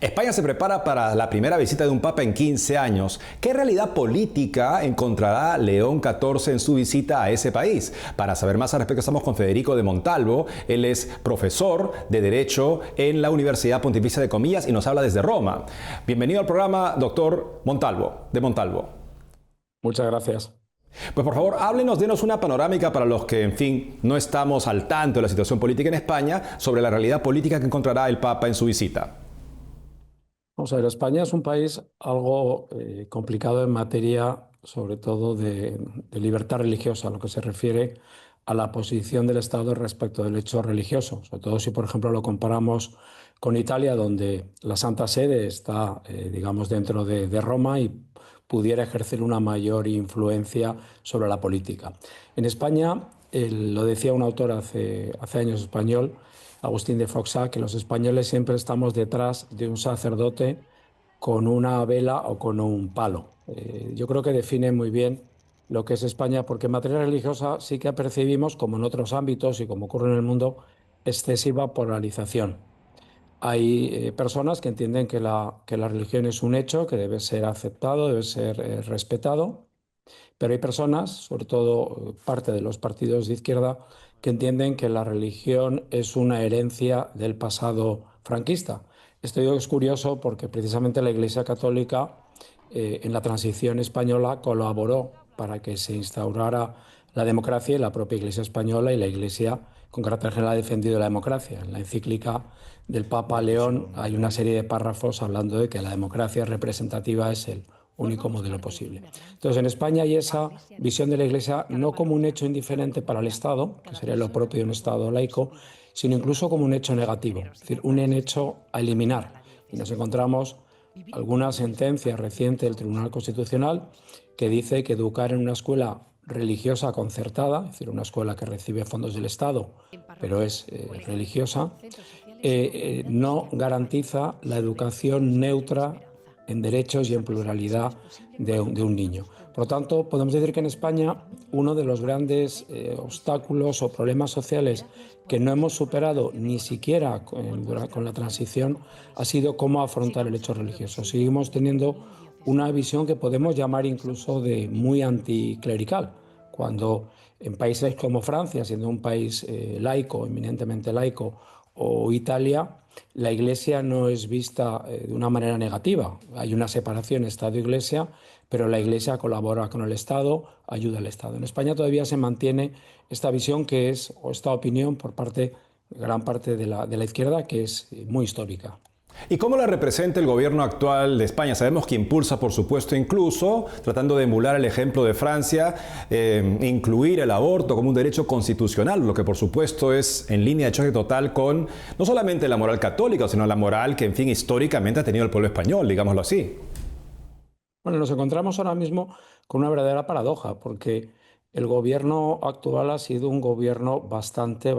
España se prepara para la primera visita de un papa en 15 años. ¿Qué realidad política encontrará León XIV en su visita a ese país? Para saber más al respecto estamos con Federico de Montalvo. Él es profesor de Derecho en la Universidad Pontificia de Comillas y nos habla desde Roma. Bienvenido al programa, doctor Montalvo, de Montalvo. Muchas gracias. Pues por favor, háblenos, denos una panorámica para los que, en fin, no estamos al tanto de la situación política en España sobre la realidad política que encontrará el Papa en su visita. Vamos a ver, España es un país algo complicado en materia, sobre todo de libertad religiosa, lo que se refiere a la posición del Estado respecto del hecho religioso. Sobre todo si, por ejemplo, lo comparamos con Italia, donde la Santa Sede está, digamos, dentro de Roma y pudiera ejercer una mayor influencia sobre la política. En España, lo decía un autor hace años español, Agustín de Foxá, que los españoles siempre estamos detrás de un sacerdote con una vela o con un palo. Yo creo que define muy bien lo que es España, porque en materia religiosa sí que percibimos, como en otros ámbitos y como ocurre en el mundo, excesiva polarización. Hay personas que entienden que la religión es un hecho, que debe ser aceptado, debe ser respetado, pero hay personas, sobre todo parte de los partidos de izquierda, que entienden que la religión es una herencia del pasado franquista. Esto es curioso porque precisamente la Iglesia Católica en la transición española colaboró para que se instaurara la democracia y la propia Iglesia española y la Iglesia con carácter general ha defendido la democracia. En la encíclica del Papa León hay una serie de párrafos hablando de que la democracia representativa es el único modelo posible. Entonces, en España hay esa visión de la Iglesia no como un hecho indiferente para el Estado, que sería lo propio de un Estado laico, sino incluso como un hecho negativo, es decir, un hecho a eliminar. Y nos encontramos alguna sentencia reciente del Tribunal Constitucional que dice que educar en una escuela religiosa concertada, es decir, una escuela que recibe fondos del Estado, pero es religiosa, no garantiza la educación neutra en derechos y en pluralidad de un niño. Por lo tanto, podemos decir que en España uno de los grandes obstáculos o problemas sociales que no hemos superado ni siquiera con la transición ha sido cómo afrontar el hecho religioso. Seguimos teniendo una visión que podemos llamar incluso de muy anticlerical, cuando en países como Francia, siendo un país laico, eminentemente laico, o Italia, la Iglesia no es vista de una manera negativa. Hay una separación Estado-Iglesia, pero la Iglesia colabora con el Estado, ayuda al Estado. En España todavía se mantiene esta visión que es, o esta opinión por gran parte de la izquierda, que es muy histórica. ¿Y cómo la representa el gobierno actual de España? Sabemos que impulsa, por supuesto, incluso, tratando de emular el ejemplo de Francia, incluir el aborto como un derecho constitucional, lo que por supuesto es en línea de choque total con no solamente la moral católica, sino la moral que, en fin, históricamente ha tenido el pueblo español, digámoslo así. Bueno, nos encontramos ahora mismo con una verdadera paradoja, porque el gobierno actual ha sido un gobierno bastante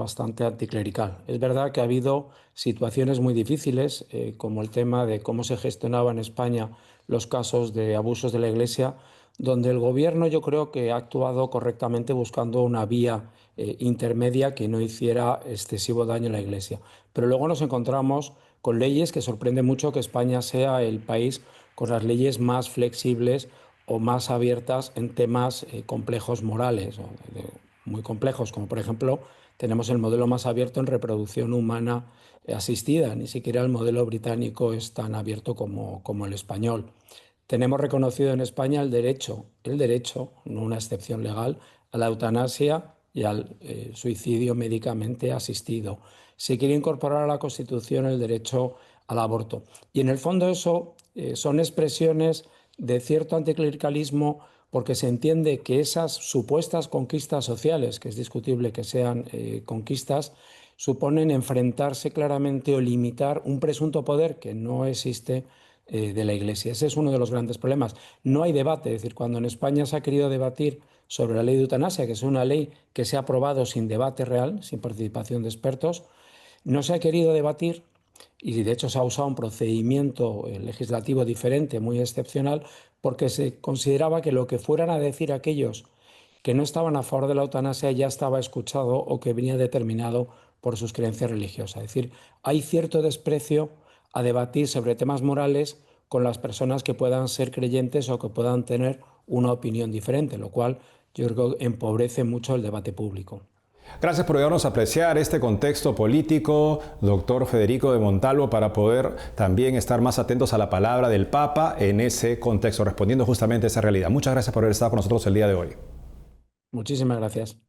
anticlerical. Es verdad que ha habido situaciones muy difíciles, como el tema de cómo se gestionaba en España los casos de abusos de la Iglesia, donde el gobierno yo creo que ha actuado correctamente buscando una vía intermedia que no hiciera excesivo daño a la Iglesia. Pero luego nos encontramos con leyes que sorprende mucho que España sea el país con las leyes más flexibles o más abiertas en temas complejos morales, muy complejos, como por ejemplo tenemos el modelo más abierto en reproducción humana asistida, ni siquiera el modelo británico es tan abierto como el español. Tenemos reconocido en España el derecho, no una excepción legal, a la eutanasia y al suicidio médicamente asistido. Se quiere incorporar a la Constitución el derecho al aborto. Y en el fondo eso son expresiones de cierto anticlericalismo porque se entiende que esas supuestas conquistas sociales, que es discutible que sean conquistas, suponen enfrentarse claramente o limitar un presunto poder que no existe de la Iglesia. Ese es uno de los grandes problemas. No hay debate, es decir, cuando en España se ha querido debatir sobre la ley de eutanasia, que es una ley que se ha aprobado sin debate real, sin participación de expertos, no se ha querido debatir y de hecho se ha usado un procedimiento legislativo diferente, muy excepcional, porque se consideraba que lo que fueran a decir aquellos que no estaban a favor de la eutanasia ya estaba escuchado o que venía determinado por sus creencias religiosas. Es decir, hay cierto desprecio a debatir sobre temas morales con las personas que puedan ser creyentes o que puedan tener una opinión diferente, lo cual yo creo que empobrece mucho el debate público. Gracias por ayudarnos a apreciar este contexto político, doctor Federico de Montalvo, para poder también estar más atentos a la palabra del Papa en ese contexto, respondiendo justamente a esa realidad. Muchas gracias por haber estado con nosotros el día de hoy. Muchísimas gracias.